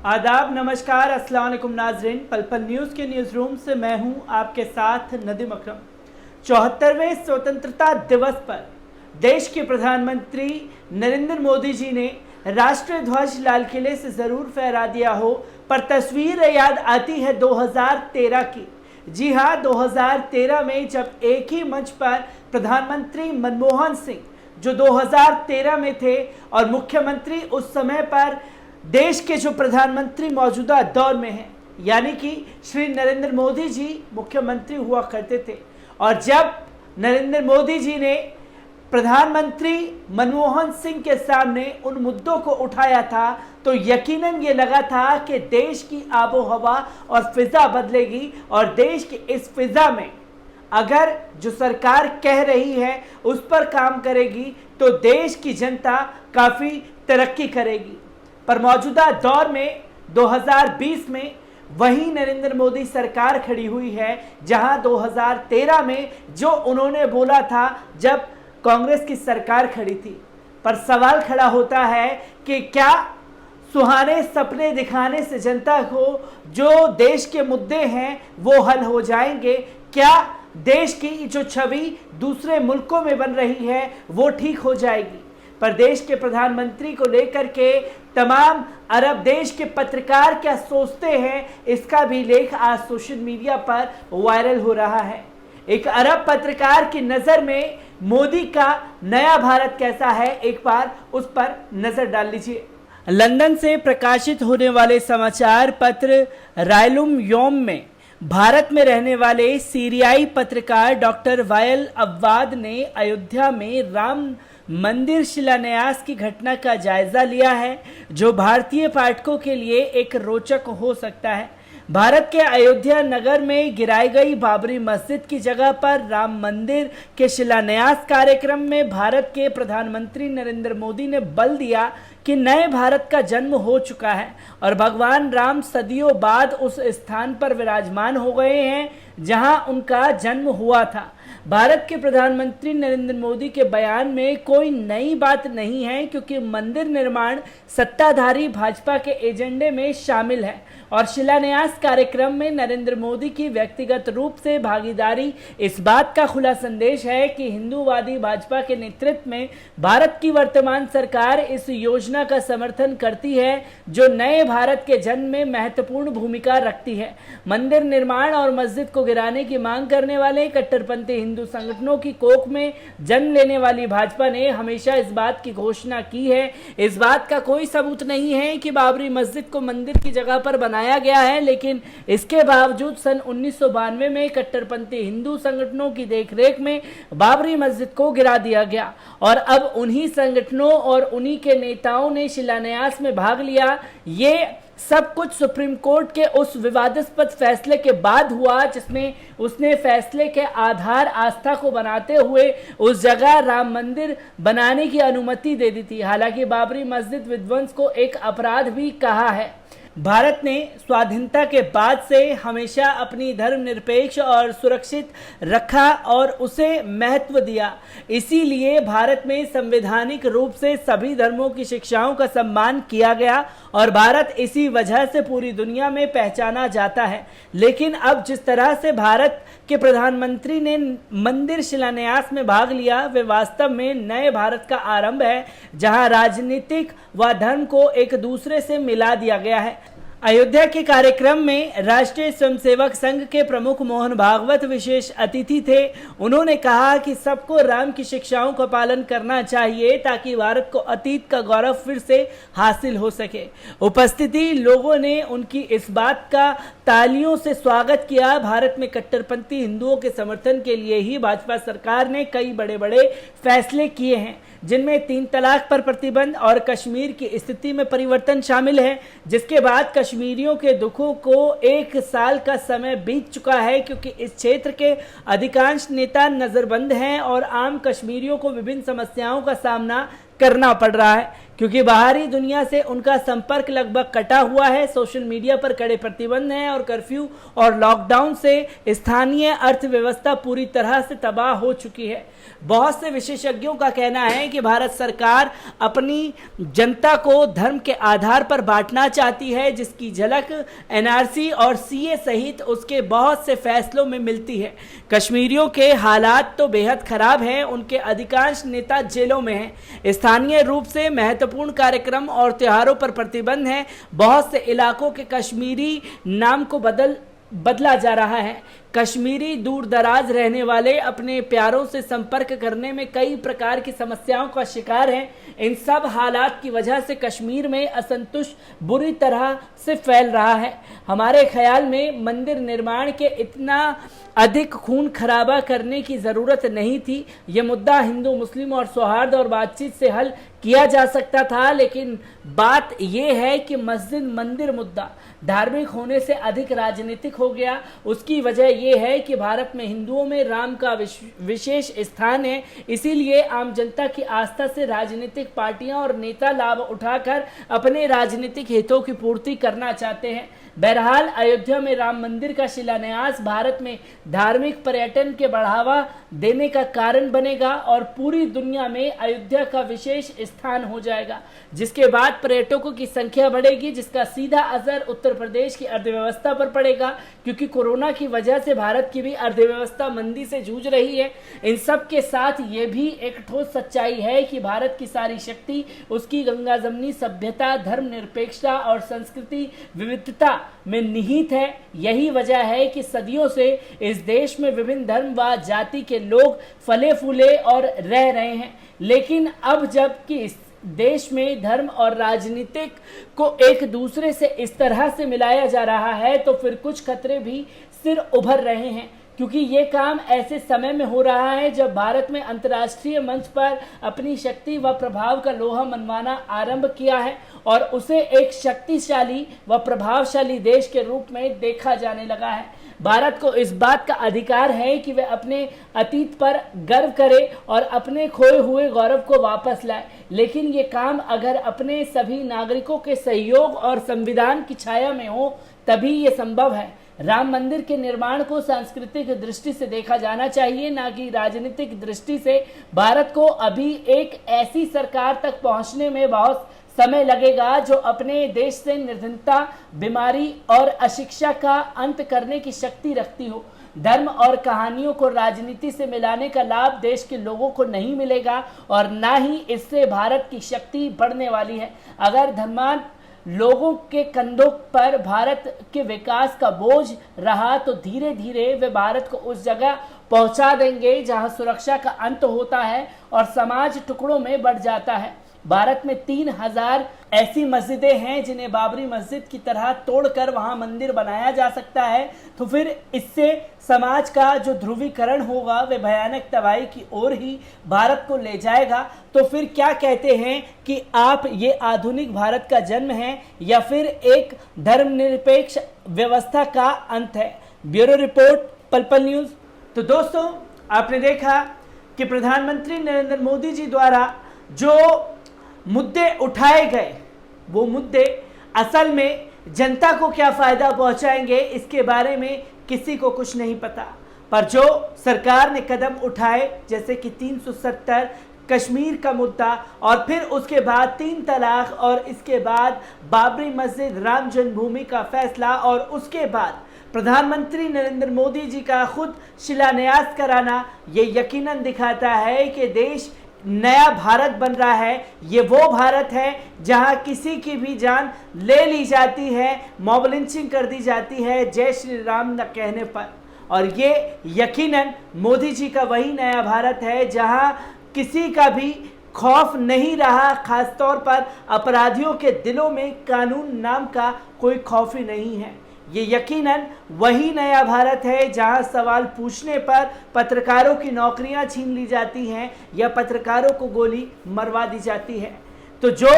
आदाब, नमस्कार, अस्सलाम वालेकुम नाजरीन। पल पल न्यूज़ के न्यूज़ रूम से मैं हूं आपके साथ नदीम अकरम। 74वें स्वतंत्रता दिवस पर देश के प्रधानमंत्री नरेंद्र मोदी जी ने राष्ट्रीय ध्वज लाल किले से ज़रूर फहरा दिया हो, पर तस्वीर याद आती है 2013 की। जी हाँ, 2013 में जब एक ही मंच पर प्रधानमंत्री मनमोहन सिंह, जो 2013 में थे, और मुख्यमंत्री उस समय पर देश के जो प्रधानमंत्री मौजूदा दौर में हैं, यानी कि श्री नरेंद्र मोदी जी मुख्यमंत्री हुआ करते थे। और जब नरेंद्र मोदी जी ने प्रधानमंत्री मनमोहन सिंह के सामने उन मुद्दों को उठाया था, तो यकीनन ये लगा था कि देश की आबो हवा और फिजा बदलेगी, और देश की इस फिजा में अगर जो सरकार कह रही है उस पर काम करेगी तो देश की जनता काफ़ी तरक्की करेगी। पर मौजूदा दौर में 2020 में वही नरेंद्र मोदी सरकार खड़ी हुई है, जहां 2013 में जो उन्होंने बोला था जब कांग्रेस की सरकार खड़ी थी। पर सवाल खड़ा होता है कि क्या सुहाने सपने दिखाने से जनता को जो देश के मुद्दे हैं वो हल हो जाएंगे? क्या देश की जो छवि दूसरे मुल्कों में बन रही है वो ठीक हो जाएगी? पर देश के प्रधानमंत्री को लेकर के तमाम अरब देश के पत्रकार क्या सोचते हैं, इसका भी लेख आज सोशल मीडिया पर वायरल हो रहा है। एक अरब पत्रकार की नज़र में मोदी का नया भारत कैसा है, एक बार उस पर नज़र डाल लीजिए। लंदन से प्रकाशित होने वाले समाचार पत्र रायलुम योम में भारत में रहने वाले सीरियाई पत्रकार डॉक्टर वायल अव्वाद ने अयोध्या में राम मंदिर शिलान्यास की घटना का जायजा लिया है, जो भारतीय पाठकों के लिए एक रोचक हो सकता है। भारत के अयोध्या नगर में गिराई गई बाबरी मस्जिद की जगह पर राम मंदिर के शिलान्यास कार्यक्रम में भारत के प्रधानमंत्री नरेंद्र मोदी ने बल दिया कि नए भारत का जन्म हो चुका है और भगवान राम सदियों बाद उस स्थान पर विराजमान हो गए हैं जहां उनका जन्म हुआ था। भारत के प्रधानमंत्री नरेंद्र मोदी के बयान में कोई नई बात नहीं है, क्योंकि मंदिर निर्माण सत्ताधारी भाजपा के एजेंडे में शामिल है और शिलान्यास कार्यक्रम में नरेंद्र मोदी की व्यक्तिगत रूप से भागीदारी इस बात का खुला संदेश है कि हिंदूवादी भाजपा के नेतृत्व में भारत की वर्तमान सरकार इस योजना का समर्थन करती है जो नए भारत के जन्म में महत्वपूर्ण भूमिका रखती है। मंदिर निर्माण और मस्जिद को गिराने की मांग करने वाले कट्टरपंथी हिंदू संगठनों की कोख में जन्म लेने वाली भाजपा ने हमेशा इस बात की घोषणा की है। इस बात का कोई सबूत नहीं है कि बाबरी मस्जिद को मंदिर की जगह पर बनाया गया है, लेकिन इसके बावजूद सन 1992 में कट्टरपंथी हिंदू संगठनों की देखरेख में बाबरी मस्जिद को गिरा दिया गया और अब उन्हीं संगठनों और उन्हीं के नेताओं ने शिलान्यास में भाग लिया। ये सब कुछ सुप्रीम कोर्ट के उस विवादास्पद फैसले के बाद हुआ जिसमें उसने फैसले के आधार आस्था को बनाते हुए उस जगह राम मंदिर बनाने की अनुमति दे दी थी। हालांकि बाबरी मस्जिद विध्वंस को एक अपराध भी कहा है। भारत ने स्वाधीनता के बाद से हमेशा अपनी धर्मनिरपेक्ष और सुरक्षित रखा और उसे महत्व दिया। इसीलिए भारत में संवैधानिक रूप से सभी धर्मों की शिक्षाओं का सम्मान किया गया और भारत इसी वजह से पूरी दुनिया में पहचाना जाता है। लेकिन अब जिस तरह से भारत के प्रधानमंत्री ने मंदिर शिलान्यास में भाग लिया, वे वास्तव में नए भारत का आरंभ है, जहां राजनीतिक व धर्म को एक दूसरे से मिला दिया गया है। अयोध्या के कार्यक्रम में राष्ट्रीय स्वयंसेवक संघ के प्रमुख मोहन भागवत विशेष अतिथि थे। उन्होंने कहा कि सबको राम की शिक्षाओं का पालन करना चाहिए ताकि भारत को अतीत का गौरव फिर से हासिल हो सके। उपस्थिति लोगों ने उनकी इस बात का तालियों से स्वागत किया। भारत में कट्टरपंथी हिंदुओं के समर्थन के लिए ही भाजपा सरकार ने कई बड़े बड़े फैसले किए हैं, जिनमें 3 तलाक पर प्रतिबंध और कश्मीर की स्थिति में परिवर्तन शामिल है, जिसके बाद कश्मीरियों के दुखों को 1 साल का समय बीत चुका है, क्योंकि इस क्षेत्र के अधिकांश नेता नजरबंद हैं और आम कश्मीरियों को विभिन्न समस्याओं का सामना करना पड़ रहा है। क्योंकि बाहरी दुनिया से उनका संपर्क लगभग कटा हुआ है। सोशल मीडिया पर कड़े प्रतिबंध हैं और कर्फ्यू और लॉकडाउन से स्थानीय अर्थव्यवस्था पूरी तरह से तबाह हो चुकी है। बहुत से विशेषज्ञों का कहना है कि भारत सरकार अपनी जनता को धर्म के आधार पर बांटना चाहती है, जिसकी झलक एनआरसी और सीए सहित उसके बहुत से फैसलों में मिलती है। कश्मीरियों के हालात तो बेहद खराब हैं, उनके अधिकांश नेता जेलों में हैं। स्थानीय रूप से महत्वपूर्ण कार्यक्रम और त्योहारों पर प्रतिबंध है। बहुत से इलाकों के कश्मीरी नाम को बदला जा रहा है। कश्मीरी दूर दराज रहने वाले अपने प्यारों से संपर्क करने में कई प्रकार की समस्याओं का शिकार हैं। इन सब हालात की वजह से कश्मीर में असंतोष बुरी तरह से फैल रहा है। हमारे ख्याल में मंदिर निर्माण के इतना अधिक खून खराबा करने की ज़रूरत नहीं थी। यह मुद्दा हिंदू मुस्लिम और सौहार्द और बातचीत से हल किया जा सकता था, लेकिन बात यह है कि मस्जिद मंदिर मुद्दा धार्मिक होने से अधिक राजनीतिक हो गया। उसकी वजह यह है कि भारत में हिंदुओं में राम का विशेष स्थान है, इसीलिए आम जनता की आस्था से राजनीतिक पार्टियां और नेता लाभ उठाकर अपने राजनीतिक हितों की पूर्ति करना चाहते हैं। बहरहाल अयोध्या में राम मंदिर का शिलान्यास भारत में धार्मिक पर्यटन के बढ़ावा देने का कारण बनेगा और पूरी दुनिया में अयोध्या का विशेष स्थान हो जाएगा, जिसके बाद पर्यटकों की संख्या बढ़ेगी, जिसका सीधा असर उत्तर प्रदेश की अर्थव्यवस्था पर पड़ेगा, क्योंकि कोरोना की वजह से भारत की भी अर्थव्यवस्था मंदी से जूझ रही है। इन सब के साथ ये भी एक ठोस सच्चाई है कि भारत की सारी शक्ति उसकी गंगा जमनी सभ्यता, धर्मनिरपेक्षता और संस्कृति विविधता में निहित है। यही वजह है कि सदियों से इस देश में विभिन्न धर्म व जाति के लोग फले फूले और रह रहे हैं, लेकिन अब जबकि इस देश में धर्म और राजनीतिक को एक दूसरे से इस तरह से मिलाया जा रहा है, तो फिर कुछ खतरे भी सिर उभर रहे हैं, क्योंकि ये काम ऐसे समय में हो रहा है जब भारत में अंतर्राष्ट्रीय मंच पर अपनी शक्ति व प्रभाव का लोहा मनवाना आरंभ किया है और उसे एक शक्तिशाली व प्रभावशाली देश के रूप में देखा जाने लगा है। भारत को इस बात का अधिकार है कि वह अपने अतीत पर गर्व करे और अपने खोए हुए गौरव को वापस लाए, लेकिन ये काम अगर अपने सभी नागरिकों के सहयोग और संविधान की छाया में हो तभी ये संभव है। राम मंदिर के निर्माण को सांस्कृतिक दृष्टि से देखा जाना चाहिए, ना कि राजनीतिक दृष्टि से। भारत को अभी एक ऐसी सरकार तक पहुंचने में बहुत समय लगेगा जो अपने देश से निर्धनता, बीमारी और अशिक्षा का अंत करने की शक्ति रखती हो। धर्म और कहानियों को राजनीति से मिलाने का लाभ देश के लोगों को नहीं मिलेगा और ना ही इससे भारत की शक्ति बढ़ने वाली है। अगर धर्मांध लोगों के कंधों पर भारत के विकास का बोझ रहा तो धीरे धीरे वे भारत को उस जगह पहुंचा देंगे जहां सुरक्षा का अंत होता है और समाज टुकड़ों में बढ़ जाता है। भारत में 3000 ऐसी मस्जिदें हैं जिन्हें बाबरी मस्जिद की तरह तोड़कर वहां मंदिर बनाया जा सकता है, तो फिर इससे समाज का जो ध्रुवीकरण होगा वह भयानक तबाही की ओर ही भारत को ले जाएगा। तो फिर क्या कहते हैं कि आप ये आधुनिक भारत का जन्म है या फिर एक धर्मनिरपेक्ष व्यवस्था का अंत है? ब्यूरो रिपोर्ट, पल पल न्यूज। तो दोस्तों, आपने देखा कि प्रधानमंत्री नरेंद्र मोदी जी द्वारा जो मुद्दे उठाए गए वो मुद्दे असल में जनता को क्या फ़ायदा पहुंचाएंगे इसके बारे में किसी को कुछ नहीं पता। पर जो सरकार ने कदम उठाए, जैसे कि 370 कश्मीर का मुद्दा और फिर उसके बाद 3 तलाक और इसके बाद बाबरी मस्जिद, राम जन्मभूमि का फैसला और उसके बाद प्रधानमंत्री नरेंद्र मोदी जी का खुद शिलान्यास कराना, ये यकीनन दिखाता है कि देश नया भारत बन रहा है। ये वो भारत है जहां किसी की भी जान ले ली जाती है, मॉब लिंचिंग कर दी जाती है जय श्री राम न कहने पर। और ये यकीनन मोदी जी का वही नया भारत है जहां किसी का भी खौफ नहीं रहा, खासतौर पर अपराधियों के दिलों में कानून नाम का कोई खौफ ही नहीं है। ये यकीनन वही नया भारत है जहां सवाल पूछने पर पत्रकारों की नौकरियां छीन ली जाती हैं या पत्रकारों को गोली मरवा दी जाती है। तो जो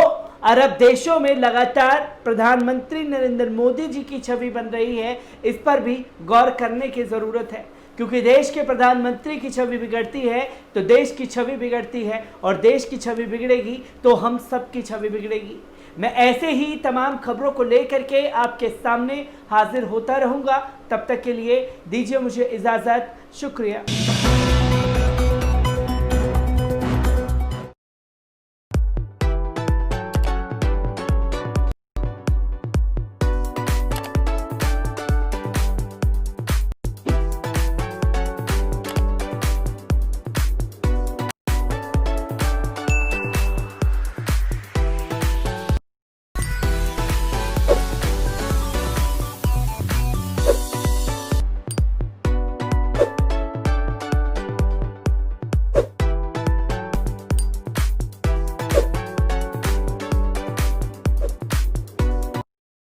अरब देशों में लगातार प्रधानमंत्री नरेंद्र मोदी जी की छवि बन रही है, इस पर भी गौर करने की ज़रूरत है। क्योंकि देश के प्रधानमंत्री की छवि बिगड़ती है तो देश की छवि बिगड़ती है, और देश की छवि बिगड़ेगी तो हम सबकी छवि बिगड़ेगी। मैं ऐसे ही तमाम खबरों को लेकर के आपके सामने हाजिर होता रहूंगा। तब तक के लिए दीजिए मुझे इजाज़त। शुक्रिया।